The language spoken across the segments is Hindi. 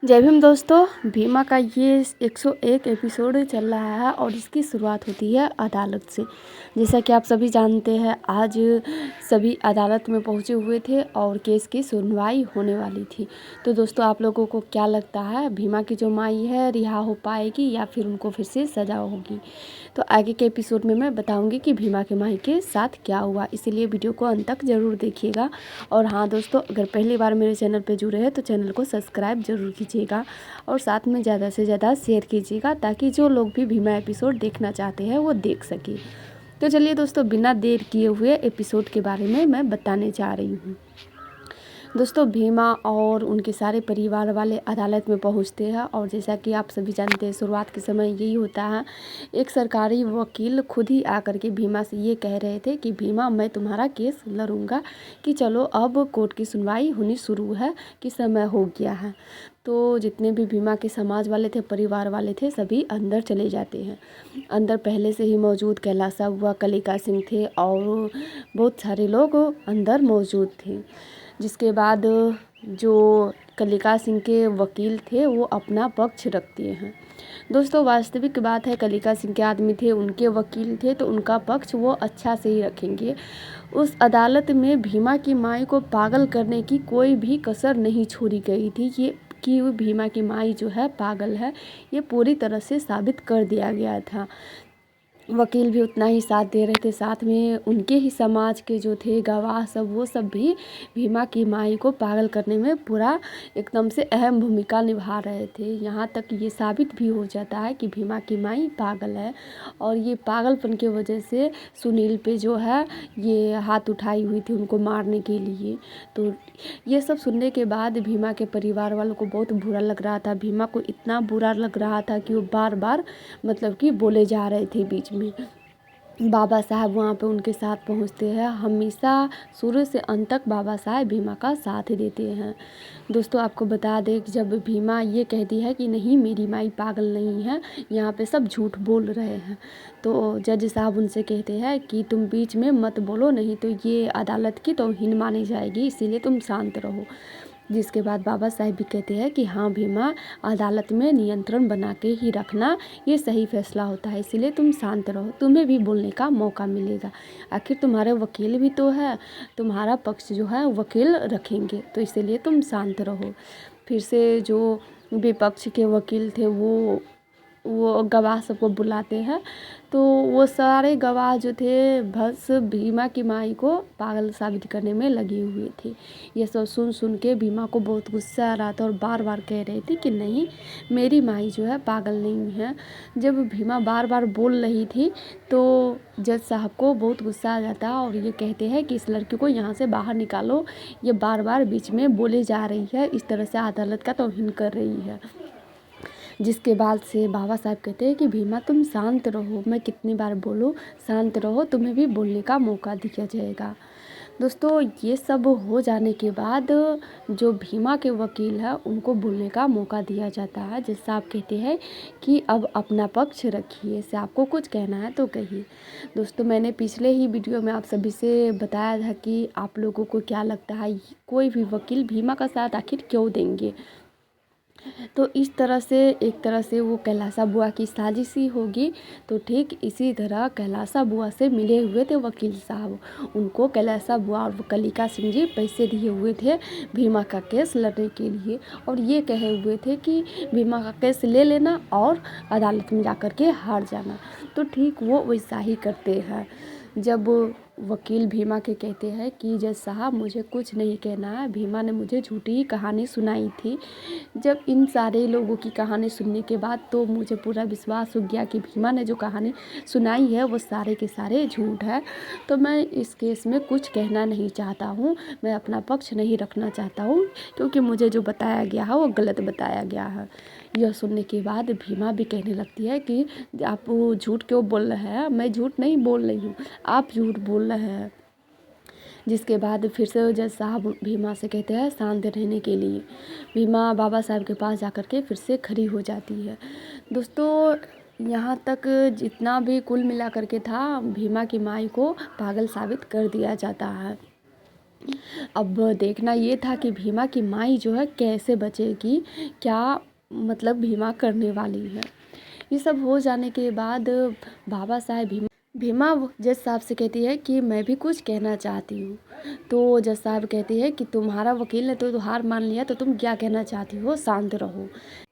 जय भीम दोस्तों। भीमा का ये 101 एपिसोड चल रहा है और इसकी शुरुआत होती है अदालत से। जैसा कि आप सभी जानते हैं, आज सभी अदालत में पहुंचे हुए थे और केस की सुनवाई होने वाली थी। तो दोस्तों, आप लोगों को क्या लगता है, भीमा की जो माई है रिहा हो पाएगी या फिर उनको फिर से सजा होगी? तो आगे के एपिसोड में मैं बताऊंगी कि भीमा के माई के साथ क्या हुआ, इसीलिए वीडियो को अंत तक ज़रूर देखिएगा। और हाँ दोस्तों, अगर पहली बार मेरे चैनल पर जुड़े हैं तो चैनल को सब्सक्राइब ज़रूर कीजिएगा और साथ में ज़्यादा से ज़्यादा शेयर कीजिएगा, ताकि जो लोग भी भीमा एपिसोड देखना चाहते हैं वो देख सकें। तो चलिए दोस्तों, बिना देर किए हुए एपिसोड के बारे में मैं बताने जा रही हूँ। दोस्तों, भीमा और उनके सारे परिवार वाले अदालत में पहुंचते हैं और जैसा कि आप सभी जानते हैं, शुरुआत के समय यही होता है। एक सरकारी वकील खुद ही आकर के भीमा से ये कह रहे थे कि भीमा, मैं तुम्हारा केस लड़ूंगा, कि चलो अब कोर्ट की सुनवाई होनी शुरू है, कि समय हो गया है। तो जितने भी भीमा के समाज वाले थे, परिवार वाले थे, सभी अंदर चले जाते हैं। अंदर पहले से ही मौजूद कैलासा बुआ, कलिका सिंह थे और बहुत सारे लोग अंदर मौजूद थे। जिसके बाद जो कलिका सिंह के वकील थे वो अपना पक्ष रखते हैं। दोस्तों, वास्तविक बात है, कलिका सिंह के आदमी थे, उनके वकील थे, तो उनका पक्ष वो अच्छा से ही रखेंगे। उस अदालत में भीमा की माई को पागल करने की कोई भी कसर नहीं छोड़ी गई थी। ये कि भीमा की माई जो है पागल है, ये पूरी तरह से साबित कर दिया गया था। वकील भी उतना ही साथ दे रहे थे, साथ में उनके ही समाज के जो थे गवाह सब, वो सब भी भीमा की माई को पागल करने में पूरा एकदम से अहम भूमिका निभा रहे थे। यहाँ तक ये साबित भी हो जाता है कि भीमा की माई पागल है और ये पागलपन की वजह से सुनील पे जो है ये हाथ उठाई हुई थी उनको मारने के लिए। तो ये सब सुनने के बाद भीमा के परिवार वालों को बहुत बुरा लग रहा था। भीमा को इतना बुरा लग रहा था कि वो बार बार मतलब कि बोले जा रहे थे बीच में। बाबा साहब वहाँ पे उनके साथ पहुँचते हैं। हमेशा शुरू से अंत तक बाबा साहब भीमा का साथ देते हैं। दोस्तों, आपको बता दें कि जब भीमा ये कहती है कि नहीं, मेरी माई पागल नहीं है, यहाँ पे सब झूठ बोल रहे हैं, तो जज साहब उनसे कहते हैं कि तुम बीच में मत बोलो, नहीं तो ये अदालत की तौहीन मानी जाएगी, इसीलिए तुम शांत रहो। जिसके बाद बाबा साहब भी कहते हैं कि हाँ भीमा, अदालत में नियंत्रण बना के ही रखना, ये सही फैसला होता है, इसीलिए तुम शांत रहो, तुम्हें भी बोलने का मौका मिलेगा। आखिर तुम्हारे वकील भी तो है, तुम्हारा पक्ष जो है वकील रखेंगे, तो इसीलिए तुम शांत रहो। फिर से जो विपक्ष के वकील थे वो गवाह सबको बुलाते हैं, तो वो सारे गवाह जो थे बस भीमा की माई को पागल साबित करने में लगी हुई थी। ये सब सुन के भीमा को बहुत गुस्सा आ रहा था और बार बार कह रही थी कि नहीं, मेरी माई जो है पागल नहीं है। जब भीमा बार बार बोल रही थी तो जज साहब को बहुत गुस्सा आ जाता और ये कहते हैं कि इस लड़की को यहाँ से बाहर निकालो, ये बार बार बीच में बोले जा रही है, इस तरह से अदालत का तौहीन कर रही है। जिसके बाद से बाबा साहब कहते हैं कि भीमा, तुम शांत रहो, मैं कितनी बार बोलूँ, शांत रहो, तुम्हें भी बोलने का मौका दिया जाएगा। दोस्तों, ये सब हो जाने के बाद जो भीमा के वकील है उनको बोलने का मौका दिया जाता है। जैसे आप कहते हैं कि अब अपना पक्ष रखिए, से आपको कुछ कहना है तो कहिए। दोस्तों, मैंने पिछले ही वीडियो में आप सभी से बताया था कि आप लोगों को क्या लगता है, कोई भी वकील भीमा का साथ आखिर क्यों देंगे। तो इस तरह से एक तरह से वो कैलासा बुआ की साजिश ही होगी। तो ठीक इसी तरह कैलासा बुआ से मिले हुए थे वकील साहब, उनको कैलासा बुआ और कलिका सिंह जी पैसे दिए हुए थे भीमा का केस लड़ने के लिए, और ये कहे हुए थे कि भीमा का केस ले लेना और अदालत में जाकर के हार जाना। तो ठीक वो वैसा ही करते हैं। जब वकील भीमा के कहते हैं कि जज साहब, मुझे कुछ नहीं कहना है, भीमा ने मुझे झूठी ही कहानी सुनाई थी। जब इन सारे लोगों की कहानी सुनने के बाद तो मुझे पूरा विश्वास हो गया कि भीमा ने जो कहानी सुनाई है वो सारे के सारे झूठ है। तो मैं इस केस में कुछ कहना नहीं चाहता हूँ, मैं अपना पक्ष नहीं रखना चाहता हूँ, क्योंकि मुझे जो बताया गया है वो गलत बताया गया है। यह सुनने के बाद भीमा भी कहने लगती है कि आप झूठ क्यों बोल रहे हैं, मैं झूठ नहीं बोल रही हूँ, आप झूठ बोल रहे हैं। जिसके बाद फिर से जज साहब भीमा से कहते हैं शांत रहने के लिए। भीमा बाबा साहब के पास जाकर के फिर से खड़ी हो जाती है। दोस्तों, यहाँ तक जितना भी कुल मिला करके था, भीमा की माई को पागल साबित कर दिया जाता है। अब देखना ये था कि भीमा की माई जो है कैसे बचेगी, क्या मतलब भीमा करने वाली है। ये सब हो जाने के बाद बाबा साहेब भीमा जज साहब से कहती है कि मैं भी कुछ कहना चाहती हूँ। तो जज साहब कहती है कि तुम्हारा वकील ने तो हार मान लिया, तो तुम क्या कहना चाहती हो, शांत रहो।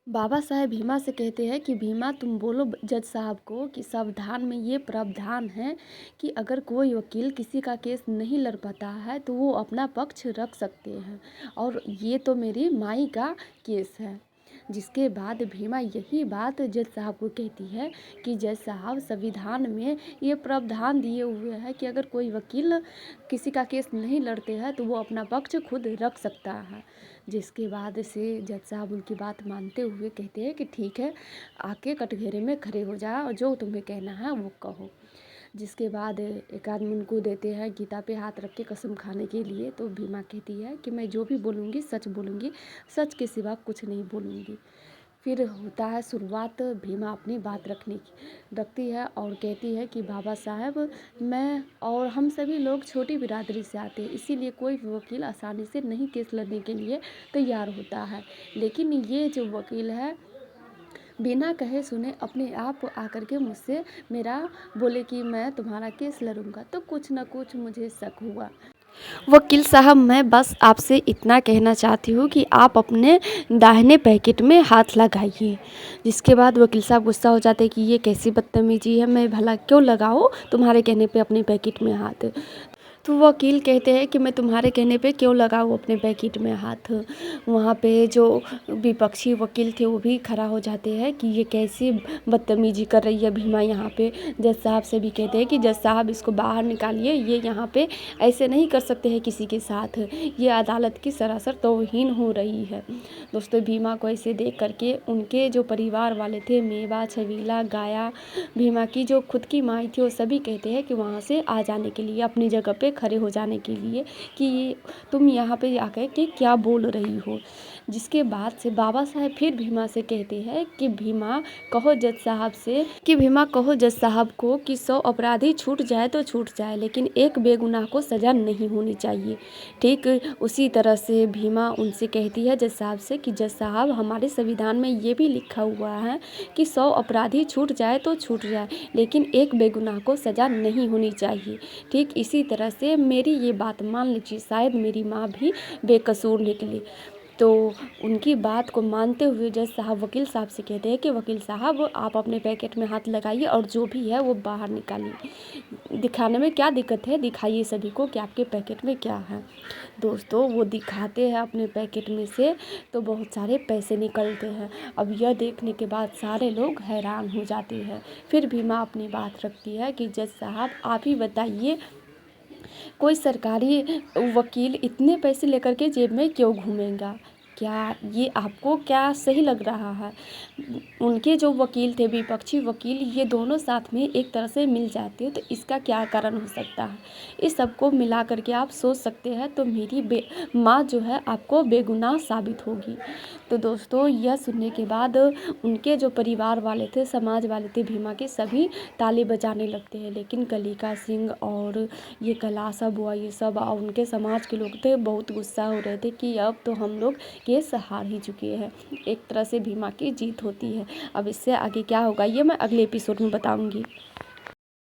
बाबा साहेब भीमा से कहते हैं कि भीमा तुम बोलो जज साहब को कि संविधान में ये प्रावधान है कि अगर कोई वकील किसी का केस नहीं लड़ पाता है तो वो अपना पक्ष रख सकते हैं, और ये तो मेरी माई का केस है। जिसके बाद भीमा यही बात जज साहब को कहती है कि जज साहब संविधान में ये प्रावधान दिए हुए हैं कि अगर कोई वकील किसी का केस नहीं लड़ते हैं तो वो अपना पक्ष खुद रख सकता है। जिसके बाद से जज साहब उनकी बात मानते हुए कहते हैं कि ठीक है, आके कटघरे में खड़े हो जाओ और जो तुम्हें कहना है वो कहो। जिसके बाद एक आदमी उनको देते हैं गीता पे हाथ रख के कसम खाने के लिए। तो भीमा कहती है कि मैं जो भी बोलूँगी सच बोलूँगी, सच के सिवा कुछ नहीं बोलूँगी। फिर होता है शुरुआत भीमा अपनी बात रखती है और कहती है कि बाबा साहब, मैं और हम सभी लोग छोटी बिरादरी से आते हैं, इसीलिए कोई भी वकील आसानी से नहीं केस लड़ने के लिए तैयार होता है। लेकिन ये जो वकील है बिना कहे सुने अपने आप आकर के मुझसे मेरा बोले कि मैं तुम्हारा केस लड़ूंगा, तो कुछ ना कुछ मुझे शक हुआ। वकील साहब, मैं बस आपसे इतना कहना चाहती हूँ कि आप अपने दाहिने पैकेट में हाथ लगाइए। जिसके बाद वकील साहब गुस्सा हो जाते हैं कि ये कैसी बदतमीजी है, मैं भला क्यों लगाऊँ तुम्हारे कहने पे अपने पैकेट में हाथ। तो वकील कहते हैं कि मैं तुम्हारे कहने पे क्यों लगाऊँ अपने पैकेट में हाथ। वहाँ पे जो विपक्षी वकील थे वो भी खड़ा हो जाते हैं कि ये कैसी बदतमीजी कर रही है भीमा यहाँ पे। जज साहब से भी कहते हैं कि जज साहब इसको बाहर निकालिए, ये यहाँ पे ऐसे नहीं कर सकते हैं किसी के साथ, ये अदालत की सरासर तौहीन हो रही है। दोस्तों, भीमा को ऐसे देख करके उनके जो परिवार वाले थे, मेवा, छबीला, गाया, भीमा की जो खुद की माई थी, वो सभी कहते हैं कि वहाँ से आ जाने के लिए, अपनी जगह पे खड़े हो जाने के लिए कि तुम यहाँ पे आकर के क्या बोल रही हो। जिसके बाद से बाबा साहेब फिर भीमा से कहते हैं कि भीमा कहो जज साहब को कि 100 अपराधी छूट जाए तो छूट जाए, लेकिन एक बेगुनाह को सज़ा नहीं होनी चाहिए। ठीक उसी तरह से भीमा उनसे कहती है जज साहब से कि जज साहब, हमारे संविधान में ये भी लिखा हुआ है कि 100 अपराधी छूट जाए तो छूट जाए, लेकिन एक बेगुनाह को सज़ा नहीं होनी चाहिए। ठीक इसी तरह से मेरी ये बात मान लीजिए, शायद मेरी माँ भी बेकसूर निकली। तो उनकी बात को मानते हुए जज साहब वकील साहब से कहते हैं कि वकील साहब, आप अपने पैकेट में हाथ लगाइए और जो भी है वो बाहर निकालिए। दिखाने में क्या दिक्कत है, दिखाइए सभी को कि आपके पैकेट में क्या है। दोस्तों, वो दिखाते हैं अपने पैकेट में से तो बहुत सारे पैसे निकलते हैं। अब यह देखने के बाद सारे लोग हैरान हो जाते हैं। फिर भीमा अपनी बात रखती है कि जज साहब, आप ही बताइए, कोई सरकारी वकील इतने पैसे लेकर के जेब में क्यों घूमेगा? क्या ये आपको क्या सही लग रहा है? उनके जो वकील थे, विपक्षी वकील, ये दोनों साथ में एक तरह से मिल जाते हैं, तो इसका क्या कारण हो सकता है? इस सबको मिला करके आप सोच सकते हैं तो मेरी माँ जो है आपको बेगुनाह साबित होगी। तो दोस्तों, यह सुनने के बाद उनके जो परिवार वाले थे, समाज वाले थे भीमा के, सभी ताली बजाने लगते हैं। लेकिन कलिका सिंह और ये कैलाश बुआ, ये सब और उनके समाज के लोग थे, बहुत गुस्सा हो रहे थे कि अब तो हम लोग केस हार ही चुके हैं। एक तरह से भीमा की जीत होती है। अब इससे आगे क्या होगा ये मैं अगले एपिसोड में बताऊंगी।